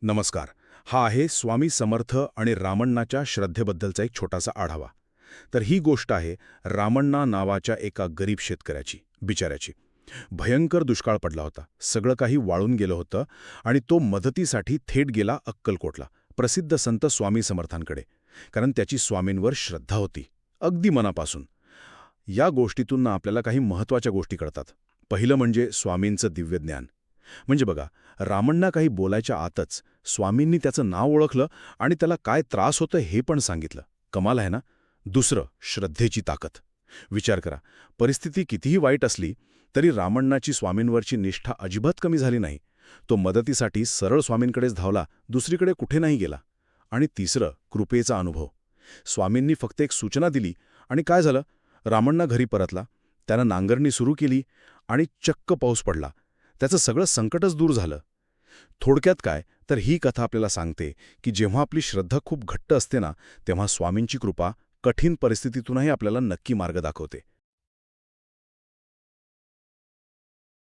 नमस्कार. हा आहे स्वामी समर्थ आणि रामण्णाच्या श्रद्धेबद्दलचा एक छोटासा आढावा. तर ही गोष्ट आहे रामण्णा नावाच्या एका गरीब शेतकऱ्याची, बिचाऱ्याची. भयंकर दुष्काळ पडला होता, सगळं काही वाळून गेलं होतं आणि तो मदतीसाठी थेट गेला अक्कलकोटला, प्रसिद्ध संत स्वामी समर्थांकडे. कारण त्याची स्वामींवर श्रद्धा होती, अगदी मनापासून. या गोष्टीतून ना आपल्याला काही महत्त्वाच्या गोष्टी कळतात. पहिलं म्हणजे स्वामींचं दिव्यज्ञान. म्हणजे बघा, रामण्णा काही बोलायच्या आतच स्वामींनी त्याचं नाव ओळखलं आणि त्याला काय त्रास होतं हे पण सांगितलं. कमाल आहे ना. दुसरं, श्रद्धेची ताकद. विचार करा, परिस्थिती कितीही वाईट असली तरी रामण्णाची स्वामींवरची निष्ठा अजिबात कमी झाली नाही. तो मदतीसाठी सरळ स्वामींकडेच धावला, दुसरीकडे कुठे नाही गेला. आणि तिसरं, कृपेचा अनुभव. स्वामींनी फक्त एक सूचना दिली आणि काय झालं, रामण्णा घरी परतला, त्यानं नांगरणी सुरू केली आणि चक्क पाऊस पडला. त्याचं सगळं संकटच दूर झालं. थोडक्यात काय तर ही कथा आपल्याला सांगते की जेव्हा आपली श्रद्धा खूप घट्ट असते ना, तेव्हा स्वामींची कृपा कठीण परिस्थितीतूनही आपल्याला नक्की मार्ग दाखवते.